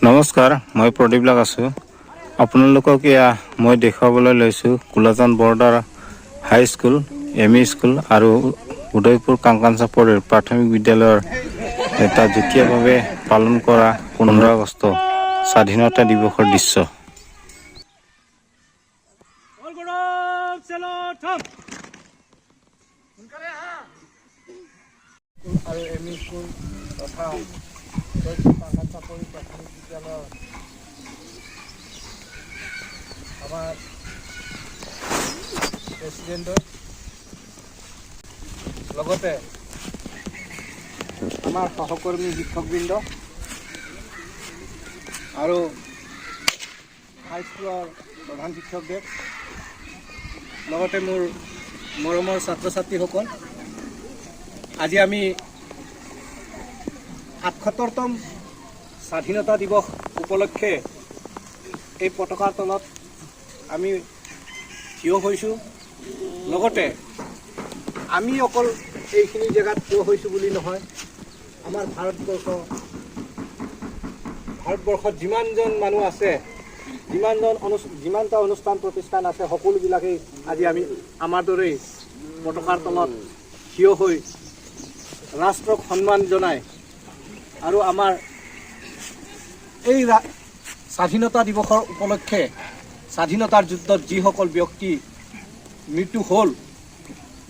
নমস্কাৰ, মই প্ৰদীপ লাগ আছোঁ। আপোনালোকক মই দেখুৱাবলৈ লৈছোঁ কুলাজান বৰ্ডাৰ হাই স্কুল, এম.ই. স্কুল আৰু উদয়পুৰ কাংকাঞ্চা প্ৰাথমিক বিদ্যালয়ৰ এটা যুটীয়াভাৱে পালন কৰা 15 আগষ্ট স্বাধীনতা দিৱসৰ দৃশ্য। আৰু এম.ই. স্কুল তথা কাংকাঞ্চা প্ৰাথমিক বিদ্যালয়ৰ আমাৰ প্ৰেচিডেণ্টৰ লগতে আমাৰ সহকৰ্মী শিক্ষকবৃন্দ আৰু হাইস্কুলৰ প্ৰধান শিক্ষকদেৱ লগতে মোৰ মৰমৰ ছাত্ৰ ছাত্ৰীসকল, আজি আমি ৭৮তম স্বাধীনতা দিৱস উপলক্ষে এই পতাকাৰ তলত আমি থিয় হৈছোঁ। লগতে আমি অকল এইখিনি জেগাত থিয় হৈছোঁ বুলি নহয়, আমাৰ ভাৰতবৰ্ষত যিমানজন মানুহ আছে, যিমানটা অনুষ্ঠান প্ৰতিষ্ঠান আছে, সকলোবিলাকেই আজি আমি আমাৰ দৰেই পতাকাৰ তলত থিয় হৈ ৰাষ্ট্ৰক সন্মান জনায় আৰু আমাৰ এই স্বাধীনতা দিৱসৰ উপলক্ষে স্বাধীনতাৰ যুদ্ধত যিসকল ব্যক্তি মৃত্যু হ'ল,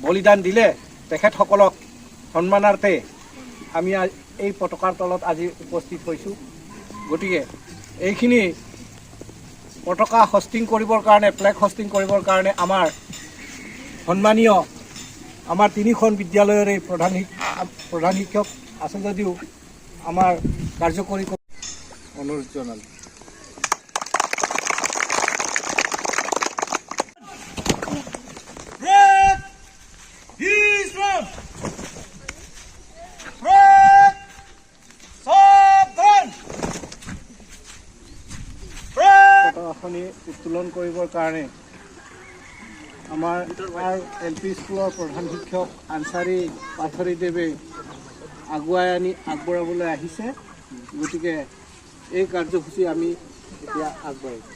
বলিদান দিলে, তেখেতসকলক সন্মানাৰ্থে আমি এই পতাকাৰ তলত আজি উপস্থিত হৈছোঁ। গতিকে এইখিনি পতাকা হোষ্টিং কৰিবৰ কাৰণে, ফ্লেগ হোষ্টিং কৰিবৰ কাৰণে আমাৰ সন্মানীয় আমাৰ 3খন বিদ্যালয়ৰে প্ৰধান শিক্ষক আছে যদিও আমাৰ কাৰ্যকৰী অনুৰোধ জনালোঁ। পতাকাখনি উত্তোলন কৰিবৰ কাৰণে আমাৰ LP স্কুলৰ প্ৰধান শিক্ষক আনচাৰী পাথৰীদেৱে আগুৱাই আনি আগবঢ়াবলৈ আহিছে। গতিকে এই কাৰ্যসূচী আমি এতিয়া আগবাঢ়িছোঁ।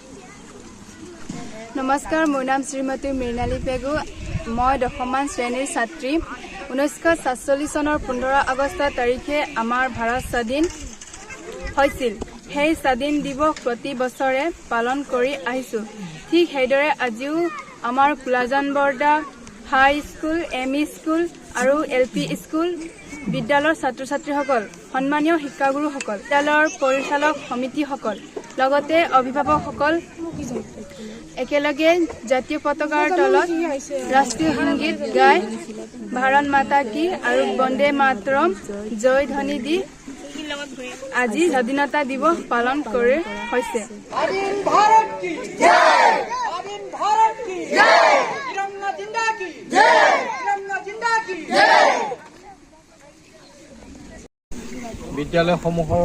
নমস্কাৰ, মোৰ নাম শ্ৰীমতী মৃণালী পেগু। মই 10মান শ্ৰেণীৰ ছাত্ৰী। 1947 চনৰ 15 আগষ্ট তাৰিখে আমাৰ ভাৰত স্বাধীন হৈছিল। সেই স্বাধীন দিৱস প্ৰতি বছৰে পালন কৰি আহিছোঁ। ঠিক সেইদৰে আজিও আমাৰ কুলাজান বৰ্ডাৰ হাই স্কুল, এম.ই. স্কুল আৰু LP স্কুল বিদ্যালয়ৰ ছাত্ৰ ছাত্ৰীসকল, সন্মানীয় শিক্ষাগুৰুসকল, বিদ্যালয়ৰ পৰিচালক সমিতিসকল, লগতে অভিভাৱকসকল একেলগে জাতীয় পতাকাৰ তলত ৰাষ্ট্ৰীয় সংগীত গাই ভাৰত মাতা কি আৰু বন্দে মাতৰম জয় ধ্বনি দি আজি স্বাধীনতা দিৱস পালন কৰি হৈছে। বিদ্যালয়সমূহৰ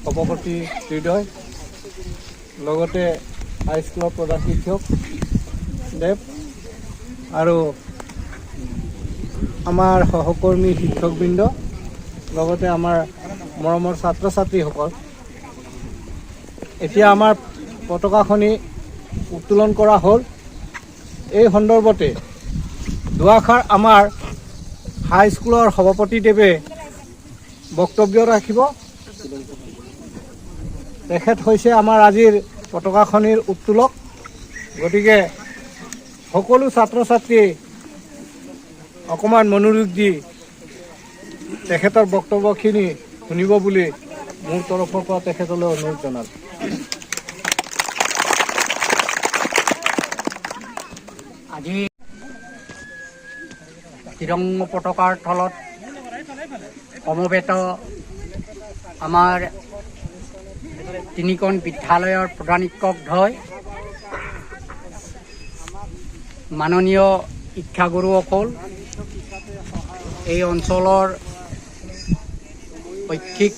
সভাপতি হৃদয়, লগতে হাইস্কুলৰ প্ৰধান শিক্ষক দেৱ আৰু আমাৰ সহকৰ্মী শিক্ষকবৃন্দ, লগতে আমাৰ মৰমৰ ছাত্ৰ ছাত্ৰীসকল, এতিয়া আমাৰ পতাকাখনি উত্তোলন কৰা হ'ল। এই সন্দৰ্ভতে দুআষাৰ আমাৰ হাইস্কুলৰ সভাপতিদেৱে বক্তব্য ৰাখিব। তেখেত হৈছে আমাৰ আজিৰ পতাকাখনিৰ উত্তোলক। গতিকে সকলো ছাত্ৰ ছাত্ৰীয়ে অকণমান মনোযোগ দি তেখেতৰ বক্তব্যখিনি শুনিব বুলি মোৰ তৰফৰ পৰা তেখেতলৈ অনুৰোধ জনালোঁ। আজি ত্ৰিৰংগ পতাকাৰ তলত সমবেত আমাৰ 3খন বিদ্যালয়ৰ প্ৰধান শিক্ষকদ্বয়, মাননীয় শিক্ষাগুৰুসকল, এই অঞ্চলৰ শৈক্ষিক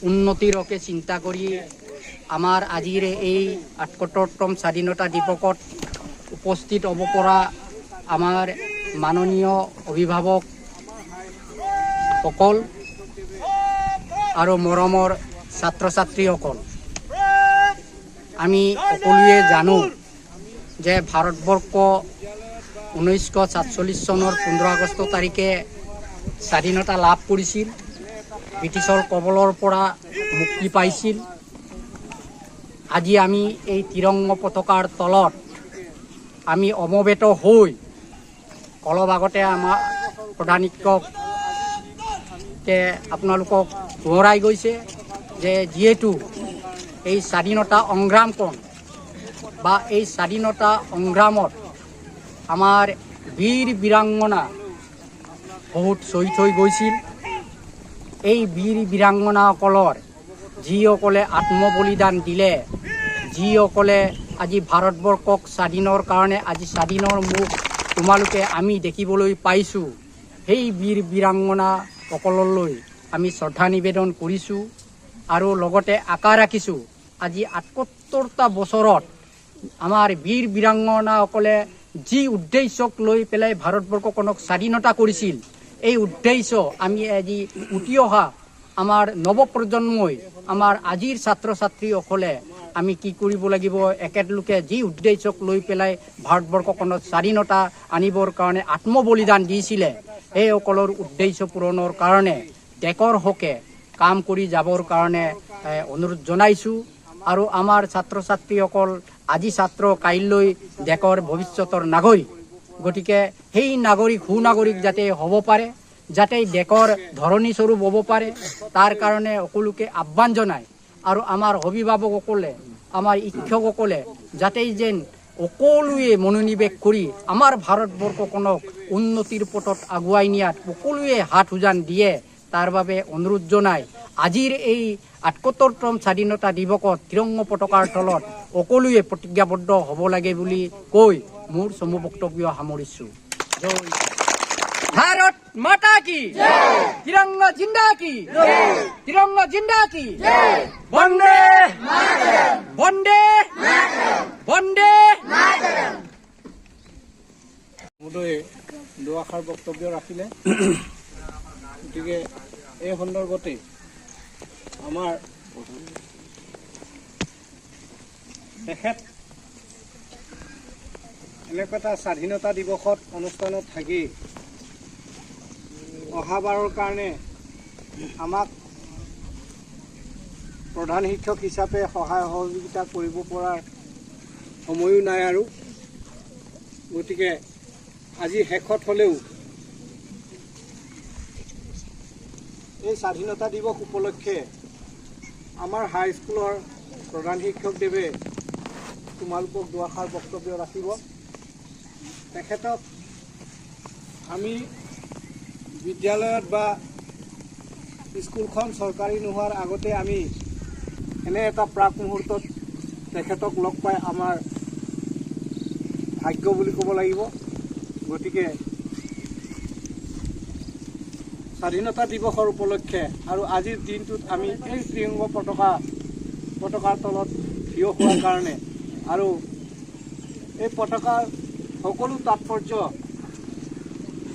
উন্নতিৰ হকে চিন্তা কৰি আমাৰ আজিৰ এই ৭৮তম স্বাধীনতা দিৱসত উপস্থিত হ'ব পৰা আমাৰ মাননীয় অভিভাৱকসকল আৰু মৰমৰ ছাত্ৰ ছাত্ৰীসকল, আমি সকলোৱে জানো যে ভাৰতবৰ্ষ 1947 চনৰ 15 আগষ্ট তাৰিখে স্বাধীনতা লাভ কৰিছিল, ব্ৰিটিছৰ কবলৰ পৰা মুক্তি পাইছিল। আজি আমি এই ত্ৰিৰংগ পতাকাৰ তলত আমি সমবেত হৈ অলপ আগতে আমাৰ প্ৰধান শিক্ষকে আপোনালোকক সোঁৱৰাই গৈছে যে যিহেতু এই স্বাধীনতা সংগ্ৰামখন বা এই স্বাধীনতা সংগ্ৰামত আমাৰ বীৰ বীৰাংগনা বহুত শ্বহীদ হৈ গৈছিল। এই বীৰ বীৰাংগনাসকলৰ যিসকলে আত্মবলিদান দিলে, যিসকলে আজি ভাৰতবৰ্ষক স্বাধীনৰ কাৰণে আজি স্বাধীনৰ মুখ তোমালোকে আমি দেখিবলৈ পাইছোঁ, সেই বীৰ বীৰাংগনাসকললৈ আমি শ্ৰদ্ধা নিবেদন কৰিছোঁ আৰু লগতে আশা ৰাখিছোঁ আজি ৭৮টা বছৰত আমাৰ বীৰ বীৰাংগনাসকলে যি উদ্দেশ্যক লৈ পেলাই ভাৰতবৰ্ষখনক স্বাধীনতা কৰিছিল, এই উদ্দেশ্য আমি আজি উঠি অহা আমাৰ নৱপ্ৰজন্মই, আমাৰ আজিৰ ছাত্ৰ ছাত্ৰীসকলে আমি কি কৰিব লাগিব, একেলগে যি উদ্দেশ্যক লৈ পেলাই ভাৰতবৰ্ষখনত স্বাধীনতা আনিবৰ কাৰণে আত্মবলিদান দিছিলে, সেইসকলৰ উদ্দেশ্য পূৰণৰ কাৰণে দেশৰ হকে কাম কৰি যাবৰ কাৰণে অনুৰোধ জনাইছোঁ। আৰু আমাৰ ছাত্ৰ ছাত্ৰীসকল আজি ছাত্ৰ, কাইলৈ দেশৰ ভৱিষ্যতৰ নাগৰিক। গতিকে সেই নাগৰিক সুনাগৰিক যাতে হ'ব পাৰে, যাতে দেশৰ ধৰণী স্বৰূপ হ'ব পাৰে, তাৰ কাৰণে সকলোকে আহ্বান জনায়। আৰু আমাৰ অভিভাৱকসকলে, আমাৰ শিক্ষকসকলে যাতে যেন সকলোৱে মনোনিৱেশ কৰি আমাৰ ভাৰতবৰ্ষখনক উন্নতিৰ পথত আগুৱাই নিয়াত সকলোৱে হাত উজান দিয়ে, তাৰ বাবে অনুৰোধ জনাই আজিৰ এই ৭৮তম স্বাধীনতা দিৱসত ত্ৰিৰংগ পতাকাৰ তলত সকলোৱে প্ৰতিজ্ঞাবদ্ধ হ'ব লাগে বুলি কৈ মোৰ চমু বক্তব্য সামৰিছোঁ। জয় ভাৰত মাতা কি, তিৰংগ জিন্দা কি, তিৰংগ জিন্দা কি, বন্দে বন্দে বন্দে। মোদয়ে দুআষাৰ বক্তব্য ৰাখিলে। গতিকে এই সন্দৰ্ভতে আমাৰ তেখেত এনেকুৱা এটা স্বাধীনতা দিৱসত অনুষ্ঠানত থাকি অহাবাৰৰ কাৰণে আমাক প্ৰধান শিক্ষক হিচাপে সহায় সহযোগিতা কৰিব পৰাৰ সময়ো নাই। আৰু গতিকে আজি শেষত হ'লেও এই স্বাধীনতা দিৱস উপলক্ষে আমাৰ হাইস্কুলৰ প্ৰধান শিক্ষকদেৱে তোমালোকক দুআষাৰ বক্তব্য ৰাখিব। তেখেতক আমি বিদ্যালয়ত বা স্কুলখন চৰকাৰী নোহোৱাৰ আগতে আমি এনে এটা প্ৰাক মুহূৰ্তত তেখেতক লগ পাই আমাৰ ভাগ্য বুলি ক'ব লাগিব। গতিকে স্বাধীনতা দিৱসৰ উপলক্ষে আৰু আজিৰ দিনটোত আমি এই ত্ৰিৰংগ পতাকাৰ তলত থিয় হোৱাৰ কাৰণে আৰু এই পতাকাৰ সকলো তাৎপৰ্য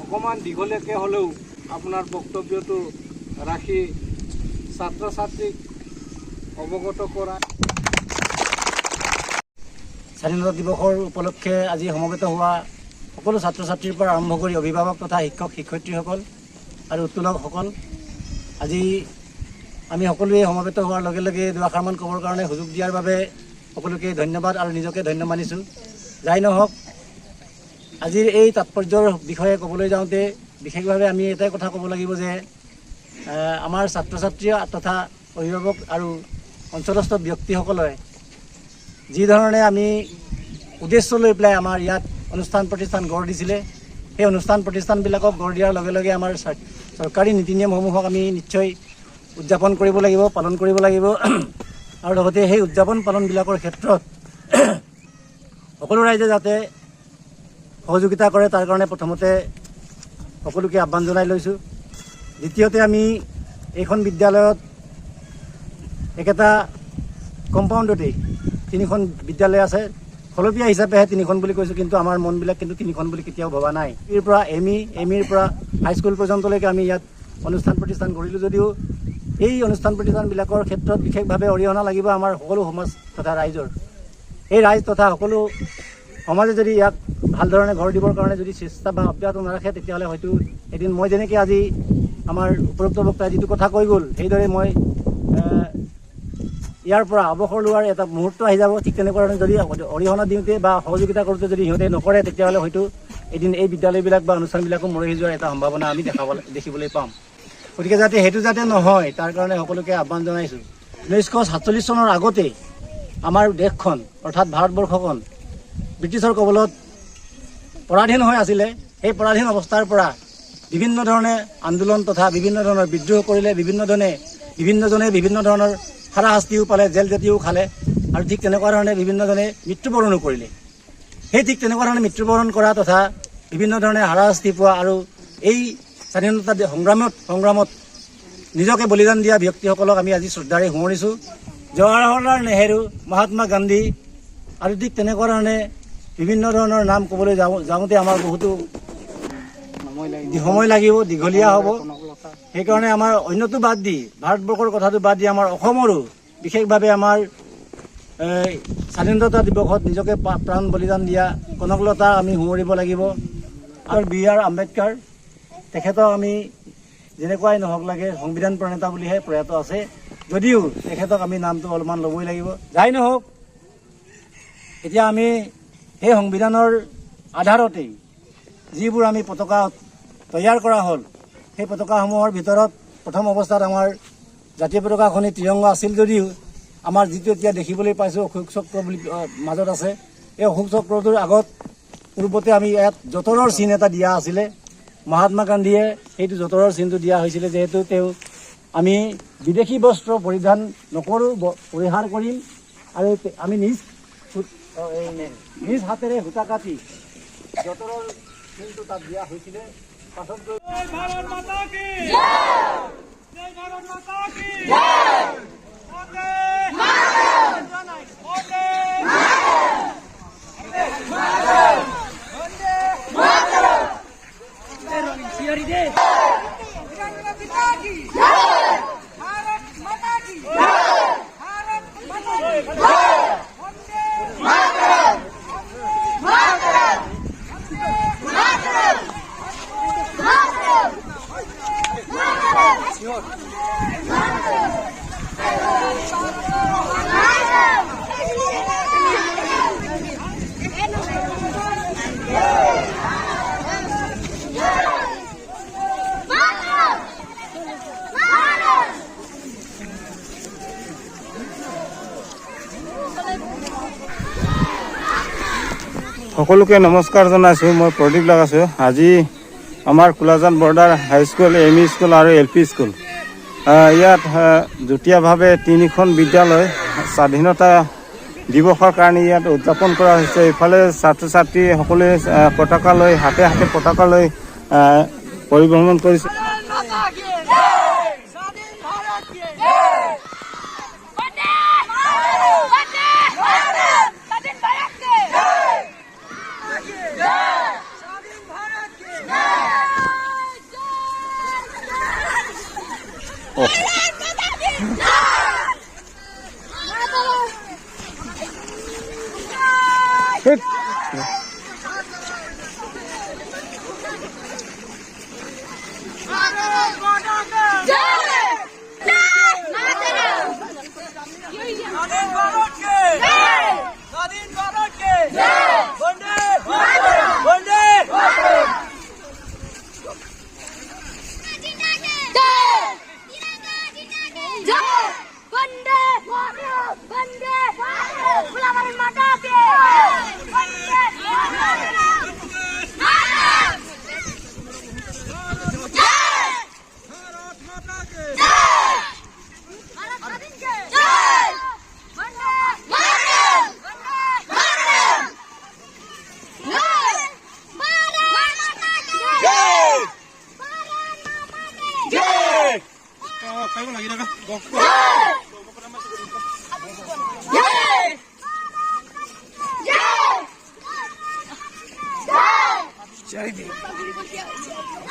অকণমান দীঘলীয়াকৈ হ'লেও আপোনাৰ বক্তব্যটো ৰাখি ছাত্ৰ ছাত্ৰীক অৱগত কৰা। স্বাধীনতা দিৱসৰ উপলক্ষে আজি সমবেত হোৱা সকলো ছাত্ৰ ছাত্ৰীৰ পৰা আৰম্ভ কৰি অভিভাৱক তথা শিক্ষক শিক্ষয়িত্ৰীসকল আৰু উত্তোলকসকল, আজি আমি সকলোৱে সমবেত হোৱাৰ লগে লগে দুআষাৰমান ক'বৰ কাৰণে সুযোগ দিয়াৰ বাবে সকলোকে ধন্যবাদ আৰু নিজকে ধন্য মানিছোঁ। যাই নহওক, আজিৰ এই তাৎপৰ্যৰ বিষয়ে ক'বলৈ যাওঁতে বিশেষভাৱে আমি এটাই কথা ক'ব লাগিব যে আমাৰ ছাত্ৰ ছাত্ৰী তথা অভিভাৱক আৰু অঞ্চলস্থ ব্যক্তিসকলে যিধৰণে আমি উদ্দেশ্য লৈ পেলাই আমাৰ ইয়াত অনুষ্ঠান প্ৰতিষ্ঠান গঢ় দিছিলে, সেই অনুষ্ঠান প্ৰতিষ্ঠানবিলাকক গঢ় দিয়াৰ লগে লগে আমাৰ চৰকাৰী নীতি নিয়মসমূহক আমি নিশ্চয় উদযাপন কৰিব লাগিব, পালন কৰিব লাগিব। আৰু লগতে সেই উদযাপন পালনবিলাকৰ ক্ষেত্ৰত সকলো ৰাইজে যাতে সহযোগিতা কৰে, তাৰ কাৰণে প্ৰথমতে সকলোকে আহ্বান জনাই লৈছোঁ। দ্বিতীয়তে আমি এইখন বিদ্যালয়ত একেটা কম্পাউণ্ডতেই 3খন বিদ্যালয় আছে। খলপীয়া হিচাপেহে 3খন বুলি কৈছোঁ, কিন্তু আমাৰ মনবিলাক কিন্তু 3খন বুলি কেতিয়াও ভবা নাই। এৰ পৰা এমিৰ পৰা হাইস্কুল পৰ্যন্তলৈকে আমি ইয়াত অনুষ্ঠান প্ৰতিষ্ঠান গঢ়িলোঁ যদিও এই অনুষ্ঠান প্ৰতিষ্ঠানবিলাকৰ ক্ষেত্ৰত বিশেষভাৱে অৰিহণা লাগিব আমাৰ সকলো সমাজ তথা ৰাইজৰ। সেই ৰাইজ তথা সকলো সমাজে যদি ইয়াক ভালধৰণে ঘৰ দিবৰ কাৰণে যদি চেষ্টা বা অব্যাহত নাৰাখে, তেতিয়াহ'লে হয়তো এদিন মই যেনেকৈ আজি আমাৰ উপৰোক্ত বক্তাই যিটো কথা কৈ গ'ল, সেইদৰে মই ইয়াৰ পৰা অৱসৰ লোৱাৰ এটা মুহূৰ্ত আহি যাব। ঠিক তেনেকুৱা ধৰণে যদি অৰিহণা দিওঁতে বা সহযোগিতা কৰোঁতে যদি সিহঁতে নকৰে, তেতিয়াহ'লে হয়তো এদিন এই বিদ্যালয়বিলাক বা অনুষ্ঠানবিলাকো মৰহি যোৱাৰ এটা সম্ভাৱনা আমি দেখিবলৈ পাম। গতিকে যাতে সেইটো যাতে নহয়, তাৰ কাৰণে সকলোকে আহ্বান জনাইছোঁ। 1947 চনৰ আগতে আমাৰ দেশখন অৰ্থাৎ ভাৰতবৰ্ষখন ব্ৰিটিছৰ কবলত পৰাধীন হৈ আছিলে। সেই পৰাধীন অৱস্থাৰ পৰা বিভিন্ন ধৰণে আন্দোলন তথা বিভিন্ন ধৰণৰ বিদ্ৰোহ কৰিলে, বিভিন্নজনে বিভিন্ন ধৰণৰ হাৰাশাস্তিও পালে, জেল জাতিও খালে, আৰু ঠিক তেনেকুৱা ধৰণে বিভিন্নজনে মৃত্যুবৰণো কৰিলে। সেই ঠিক তেনেকুৱা ধৰণে মৃত্যুবৰণ কৰা তথা বিভিন্ন ধৰণে হাৰাশাস্তি পোৱা আৰু এই স্বাধীনতা সংগ্ৰামত নিজকে বলিদান দিয়া ব্যক্তিসকলক আমি আজি শ্ৰদ্ধাৰে সোঁৱৰিছোঁ। জৱাহৰলাল নেহেৰু, মহাত্মা গান্ধী আৰু ঠিক তেনেকুৱা ধৰণে বিভিন্ন ধৰণৰ নাম ক'বলৈ যাওঁতে আমাৰ বহুতো সময় লাগিব, দীঘলীয়া হ'ব। সেইকাৰণে আমাৰ অন্যটো বাদ দি, ভাৰতবৰ্ষৰ কথাটো বাদ দি, আমাৰ অসমৰো বিশেষভাৱে আমাৰ স্বাধীনতা দিৱসত নিজকে প্ৰাণ বলিদান দিয়া কনকলতা আমি সোঁৱৰিব লাগিব। আৰু B.R. আম্বেদকাৰ, তেখেতক আমি যেনেকুৱাই নহওক লাগে সংবিধান প্ৰণেতা বুলিহে প্ৰয়াত আছে, যদিও তেখেতক আমি নামটো অলপমান ল'বই লাগিব। যাই নহওক, এতিয়া আমি সেই সংবিধানৰ আধাৰতেই যিবোৰ আমি পতাকা তৈয়াৰ কৰা হ'ল, সেই পতাকাসমূহৰ ভিতৰত প্ৰথম অৱস্থাত আমাৰ জাতীয় পতাকাখনি ত্ৰিৰংগা আছিল যদিও আমাৰ যিটো এতিয়া দেখিবলৈ পাইছোঁ অশোক চক্ৰ বুলি মাজত আছে, এই অশোক চক্ৰটোৰ আগত পূৰ্বতে আমি ইয়াত যঁতৰৰ চিন এটা দিয়া আছিলে। মহাত্মা গান্ধীয়ে সেইটো যঁতৰৰ চিনটো দিয়া হৈছিলে, যিহেতু আমি বিদেশী বস্ত্ৰ পৰিধান নকৰোঁ, পৰিহাৰ কৰিম, আৰু আমি নিজ হাতেৰে সূতা কাটি যঁতৰৰ চিনটো তাত দিয়া হৈছিলে। পাছত সকলোকে নমস্কাৰ জনাইছোঁ। মই প্ৰদীপ লাগাছোঁ। আজি আমাৰ collagen border high school, ME school আৰু LP স্কুল, ইয়াত যুটীয়াভাৱে 3খন বিদ্যালয় স্বাধীনতা দিৱসৰ কাৰণে ইয়াত উদযাপন কৰা হৈছে। ইফালে ছাত্ৰ ছাত্ৰী সকলোৱে পতাকা লৈ, হাতে হাতে পতাকা লৈ পৰিভ্ৰমণ কৰিছে।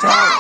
Ciao.